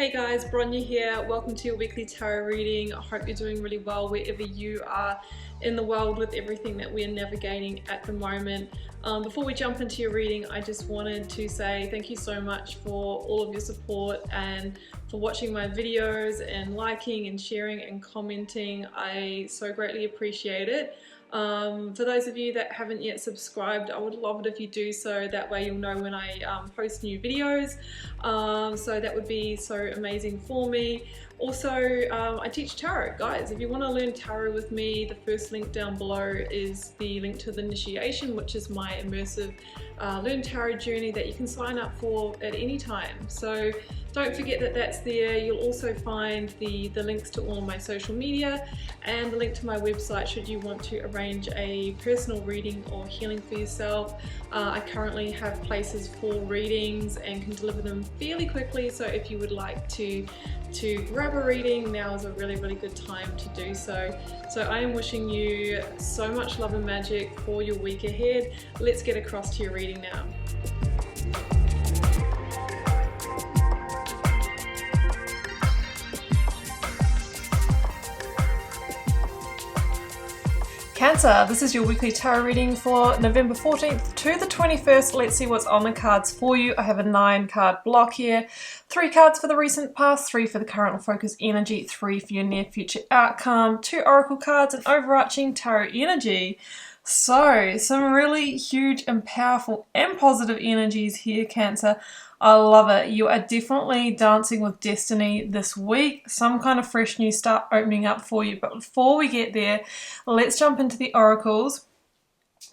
Hey guys, Bronya here. Welcome to your weekly tarot reading. I hope you're doing really well wherever you are in the world with everything that we're navigating at the moment. Before we jump into your reading, I just wanted to say thank you so much for all of your support and for watching my videos and liking and sharing and commenting. I so greatly appreciate it. For those of you that haven't yet subscribed, I would love it if you do so. That way you'll know when I post new videos. So that would be so amazing for me. Also, I teach tarot, guys. If you want to learn tarot with me, the first link down below is the link to the initiation, which is my immersive learn tarot journey that you can sign up for at any time. So don't forget that that's there. You'll also find the links to all of my social media and the link to my website should you want to arrange a personal reading or healing for yourself. I currently have places for readings and can deliver them fairly quickly, so if you would like to grab a reading, now is a really good time to do so. So I am wishing you so much love and magic for your week ahead. Let's get across to your reading now. Cancer, this is your weekly tarot reading for November 14th to the 21st. Let's see what's on the cards for you. I have a 9-card block here. 3 cards for the recent past, 3 for the current or focus energy, 3 for your near future outcome, 2 oracle cards, and overarching tarot energy. So, some really huge and powerful and positive energies here, Cancer. I love it. You are definitely dancing with destiny this week. Some kind of fresh new start opening up for you. But before we get there, let's jump into the oracles.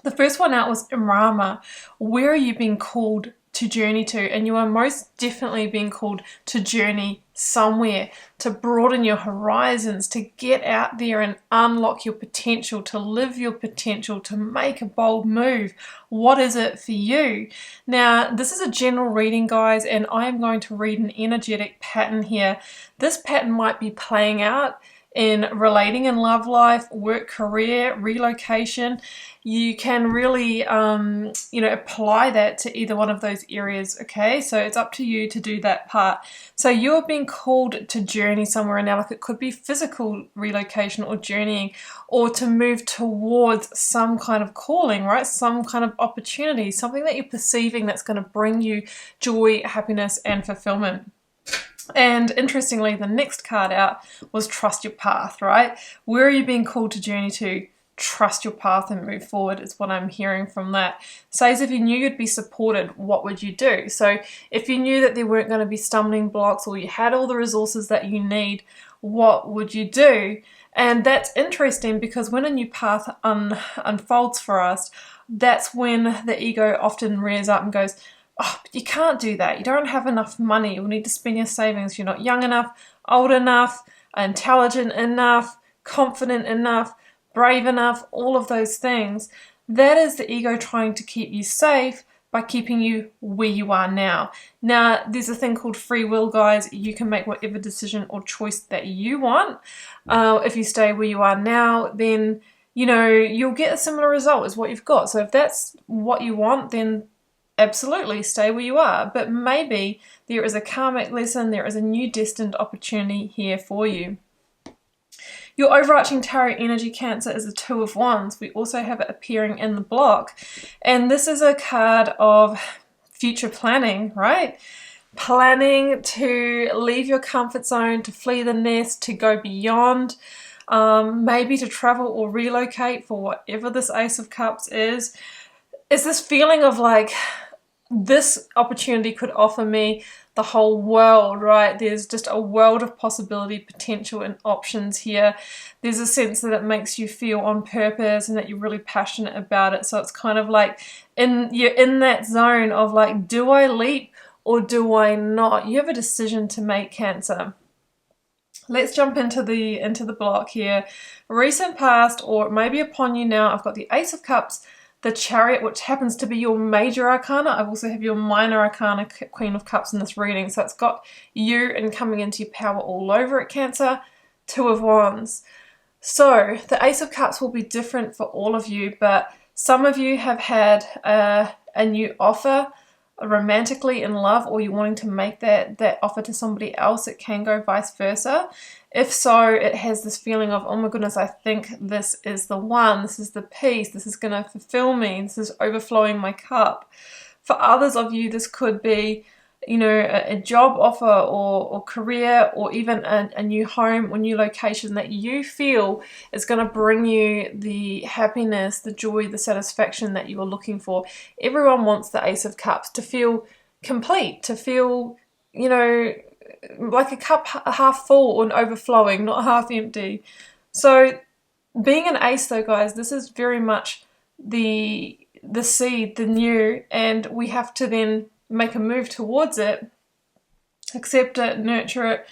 The first one out was Imrama. Where are you being called to journey to? And you are most definitely being called to journey somewhere, to broaden your horizons, to get out there and unlock your potential, to live your potential, to make a bold move. What is it for you? Now, this is a general reading, guys, and I am going to read an energetic pattern here. This pattern might be playing out in relating in love life, work, career, relocation. You can really, apply that to either one of those areas, okay? So it's up to you to do that part. So you're being called to journey somewhere now, like it could be physical relocation or journeying, or to move towards some kind of calling, right? Some kind of opportunity, something that you're perceiving that's going to bring you joy, happiness, and fulfillment. And interestingly, the next card out was trust your path, right? Where are you being called to journey to? Trust your path and move forward is what I'm hearing from that. Say as if you knew you'd be supported, what would you do? So if you knew that there weren't going to be stumbling blocks or you had all the resources that you need, what would you do? And that's interesting because when a new path unfolds for us, that's when the ego often rears up and goes, oh, but you can't do that. You don't have enough money. You'll need to spend your savings. You're not young enough, old enough, intelligent enough, confident enough, brave enough, all of those things. That is the ego trying to keep you safe by keeping you where you are now. Now, there's a thing called free will, guys. You can make whatever decision or choice that you want. If you stay where you are now, then, you'll get a similar result as what you've got. So if that's what you want, then absolutely stay where you are. But maybe there is a karmic lesson, there is a new destined opportunity here for you. Your overarching tarot energy, Cancer, is a 2 of Wands. We also have it appearing in the block. And this is a card of future planning, right? Planning to leave your comfort zone, to flee the nest, to go beyond, maybe to travel or relocate for whatever this Ace of Cups is. It's this feeling of like, this opportunity could offer me the whole world, right? There's just a world of possibility, potential, and options here. There's a sense that it makes you feel on purpose and that you're really passionate about it. So it's kind of like you're in that zone of like, do I leap or do I not? You have a decision to make, Cancer. Let's jump into the block here. Recent past, or maybe upon you now, I've got the Ace of Cups, the Chariot, which happens to be your major arcana. I also have your minor arcana, Queen of Cups, in this reading. So it's got you and coming into your power all over it, Cancer. 2 of Wands. So the Ace of Cups will be different for all of you, but some of you have had a new offer romantically in love, or you're wanting to make that offer to somebody else. It can go vice versa. If so, it has this feeling of, oh my goodness, I think this is the one, this is the piece, this is going to fulfill me, this is overflowing my cup. For others of you, this could be, you know, a job offer or career, or even a new home or new location that you feel is going to bring you the happiness, the joy, the satisfaction that you are looking for. Everyone wants the Ace of Cups to feel complete, to feel, you know, like a cup half full and overflowing, not half empty. So being an ace though, guys, this is very much the seed, the new, and we have to then make a move towards it, accept it, nurture it,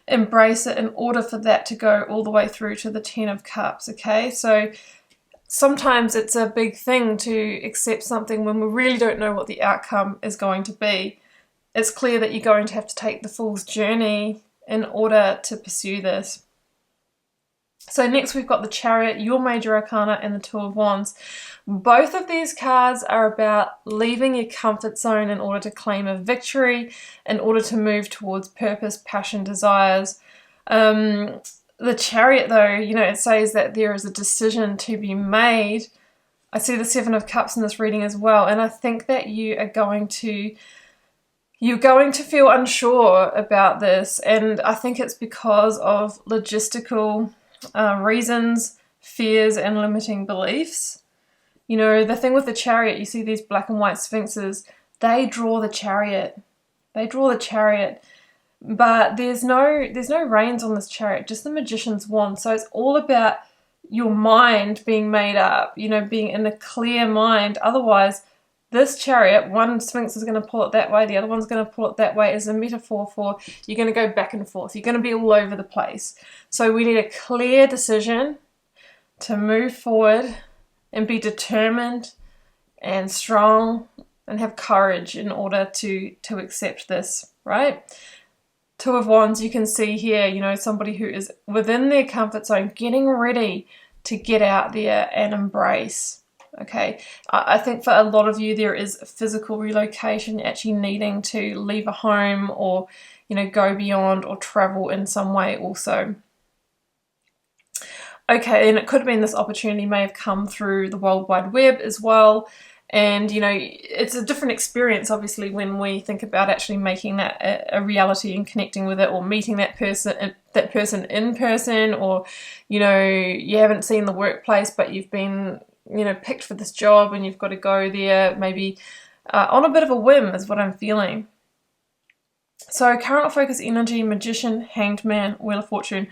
embrace it in order for that to go all the way through to the 10 of Cups, okay? So sometimes it's a big thing to accept something when we really don't know what the outcome is going to be. It's clear that you're going to have to take the Fool's journey in order to pursue this. So next we've got the Chariot, your major arcana, and the Two of Wands. Both of these cards are about leaving your comfort zone in order to claim a victory, in order to move towards purpose, passion, desires. The Chariot though, you know, it says that there is a decision to be made. I see the Seven of Cups in this reading as well, and I think that you're going to feel unsure about this, and I think it's because of logistical reasons, fears, and limiting beliefs. You know, the thing with the Chariot, you see these black and white sphinxes, they draw the chariot. They draw the chariot. But there's no reins on this chariot, just the Magician's wand. So it's all about your mind being made up, you know, being in a clear mind. Otherwise, this chariot, one sphinx is going to pull it that way, the other one's going to pull it that way, is a metaphor for you're going to go back and forth. You're going to be all over the place. So we need a clear decision to move forward and be determined and strong and have courage in order to accept this, right? Two of Wands, you can see here, you know, somebody who is within their comfort zone, getting ready to get out there and embrace. Okay, I think for a lot of you there is physical relocation, actually needing to leave a home or, you know, go beyond or travel in some way also. Okay, and it could have been this opportunity may have come through the World Wide Web as well. And, you know, it's a different experience, obviously, when we think about actually making that a reality and connecting with it, or meeting that person in person, or, you know, you haven't seen the workplace, but you've been, you know, picked for this job and you've got to go there maybe on a bit of a whim is what I'm feeling. So current focus energy, Magician, Hanged Man, Wheel of Fortune.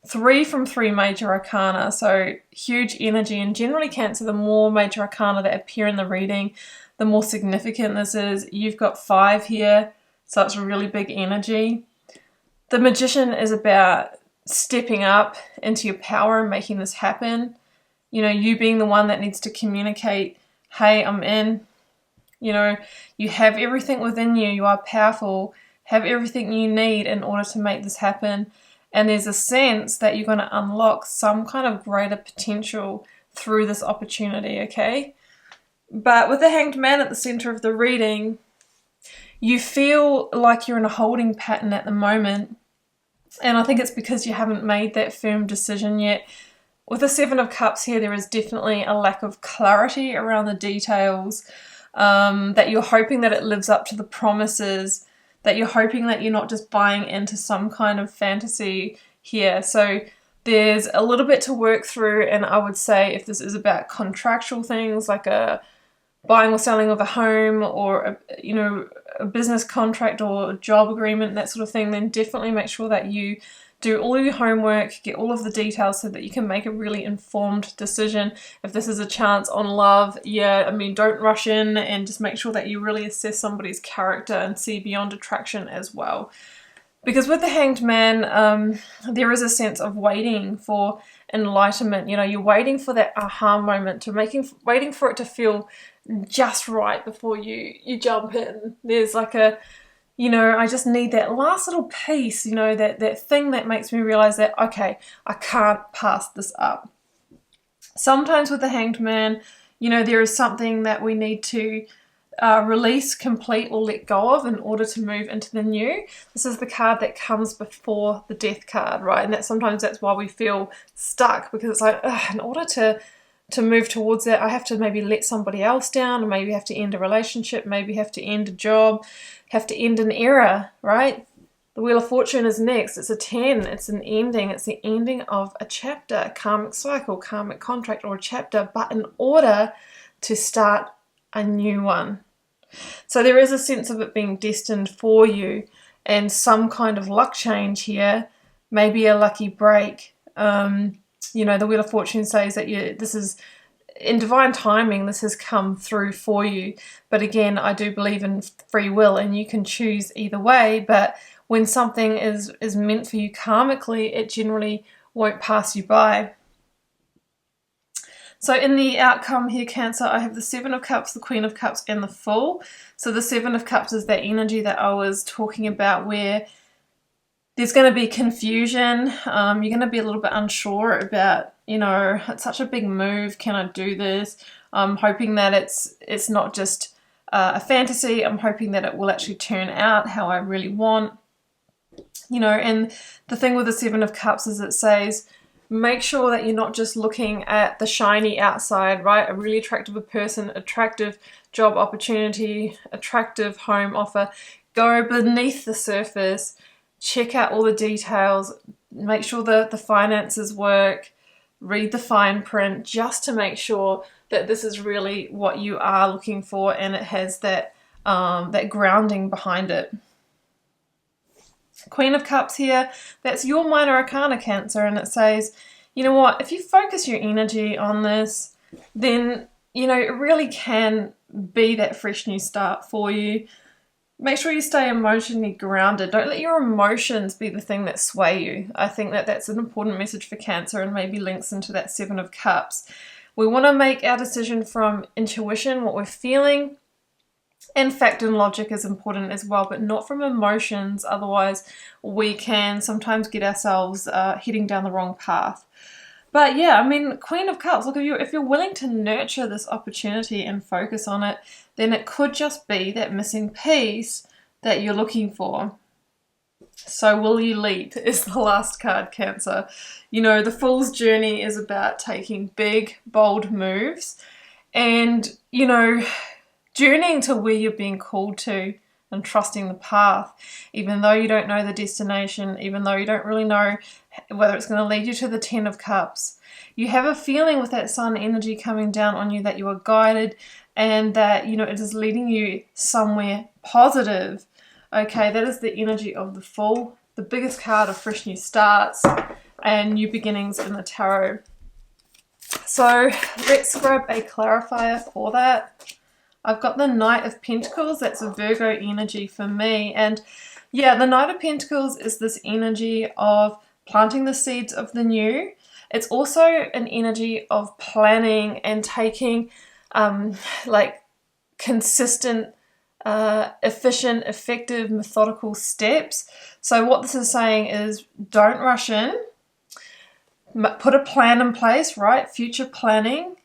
3 from 3 major arcana, so huge energy. And generally Cancer, the more major arcana that appear in the reading, the more significant this is. You've got 5 here, so it's really big energy. The Magician is about stepping up into your power and making this happen. You know, you being the one that needs to communicate, hey, I'm in. You know, you have everything within you. You are powerful, have everything you need in order to make this happen. And there's a sense that you're going to unlock some kind of greater potential through this opportunity, okay? But with the Hanged Man at the center of the reading, you feel like you're in a holding pattern at the moment. And I think it's because you haven't made that firm decision yet. With the Seven of Cups here, there is definitely a lack of clarity around the details, that you're hoping that it lives up to the promises, that you're hoping that you're not just buying into some kind of fantasy here. So there's a little bit to work through, and I would say if this is about contractual things like a buying or selling of a home, or a business contract or a job agreement, that sort of thing, then definitely make sure that you do all of your homework, get all of the details so that you can make a really informed decision. If this is a chance on love, yeah, I mean, don't rush in, and just make sure that you really assess somebody's character and see beyond attraction as well. Because with the Hanged Man, there is a sense of waiting for enlightenment. You know, you're waiting for that aha moment, waiting for it to feel just right before you jump in. There's like a, you know, I just need that last little piece, you know, that thing that makes me realize that, okay, I can't pass this up. Sometimes with the Hanged Man, you know, there is something that we need to release, complete, or let go of in order to move into the new. This is the card that comes before the death card, right? And that sometimes that's why we feel stuck, because it's like, ugh, in order to move towards that, I have to maybe let somebody else down, or maybe have to end a relationship, maybe have to end a job, have to end an era, right? The Wheel of Fortune is next. It's a 10. It's an ending. It's the ending of a chapter, a karmic cycle, karmic contract, or a chapter, but in order to start a new one. So there is a sense of it being destined for you, and some kind of luck change here, maybe a lucky break. You know, the Wheel of Fortune says that this is in divine timing, this has come through for you. But again, I do believe in free will, and you can choose either way. But when something is meant for you karmically, it generally won't pass you by. So in the outcome here, Cancer, I have the Seven of Cups, the Queen of Cups, and the Fool. So the Seven of Cups is that energy that I was talking about, where there's going to be confusion. You're going to be a little bit unsure about, you know, it's such a big move. Can I do this? I'm hoping that it's not just a fantasy. I'm hoping that it will actually turn out how I really want. You know, and the thing with the Seven of Cups is it says, make sure that you're not just looking at the shiny outside, right? A really attractive person, attractive job opportunity, attractive home offer. Go beneath the surface, check out all the details, make sure that the finances work, read the fine print, just to make sure that this is really what you are looking for, and it has that grounding behind it. Queen of Cups here, that's your minor arcana, Cancer, and it says, you know what, if you focus your energy on this, then, you know, it really can be that fresh new start for you. Make sure you stay emotionally grounded. Don't let your emotions be the thing that sway you. I think that that's an important message for Cancer, and maybe links into that Seven of Cups. We want to make our decision from intuition, what we're feeling, and fact and logic is important as well, but not from emotions. Otherwise, we can sometimes get ourselves heading down the wrong path. But yeah, I mean, Queen of Cups, look, if you're willing to nurture this opportunity and focus on it, then it could just be that missing piece that you're looking for. So will you leap is the last card, Cancer. You know, the Fool's journey is about taking big, bold moves and, you know, journeying to where you're being called to and trusting the path, even though you don't know the destination, even though you don't really know whether it's going to lead you to the Ten of Cups. You have a feeling with that Sun energy coming down on you that you are guided, and that, you know, it is leading you somewhere positive. Okay, that is the energy of the Fool, the biggest card of fresh new starts and new beginnings in the tarot. So let's grab a clarifier for that. I've got the Knight of Pentacles. That's a Virgo energy for me. And yeah, the Knight of Pentacles is this energy of planting the seeds of the new. It's also an energy of planning and taking like consistent, efficient, effective, methodical steps. So what this is saying is, don't rush in. Put a plan in place, right? Future planning.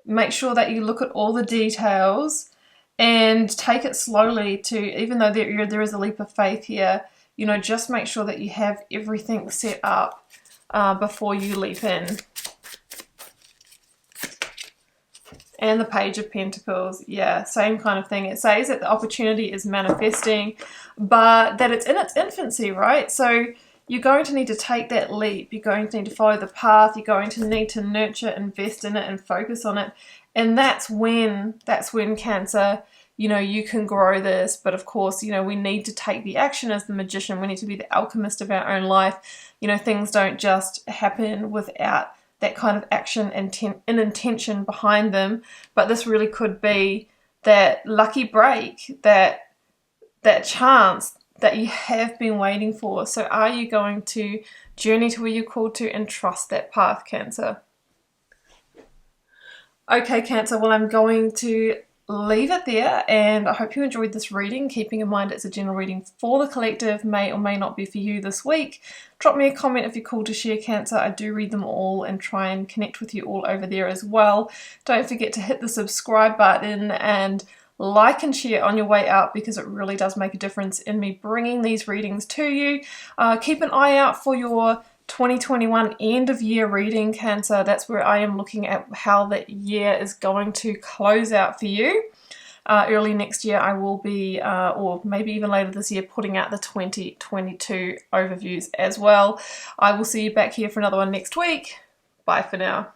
Make sure that you look at all the details and take it slowly to, even though there is a leap of faith here, you know, just make sure that you have everything set up before you leap in. And the Page of Pentacles, yeah, same kind of thing. It says that the opportunity is manifesting, but that it's in its infancy, right? So you're going to need to take that leap. You're going to need to follow the path. You're going to need to nurture, invest in it, and focus on it. And that's when Cancer, you know, you can grow this. But of course, you know, we need to take the action as the magician. We need to be the alchemist of our own life. You know, things don't just happen without that kind of action and intention behind them. But this really could be that lucky break, that chance that you have been waiting for. So are you going to journey to where you're called to and trust that path, Cancer? Okay, Cancer, well, I'm going to leave it there, and I hope you enjoyed this reading, keeping in mind it's a general reading for the collective, may or may not be for you this week. Drop me a comment if you're called to share, Cancer. I do read them all and try and connect with you all over there as well. Don't forget to hit the subscribe button and like and share on your way out, because it really does make a difference in me bringing these readings to you. Keep an eye out for your 2021 end of year reading, Cancer. That's where I am looking at how the year is going to close out for you. Early next year I will be, or maybe even later this year, putting out the 2022 overviews as well. I will see you back here for another one next week. Bye for now.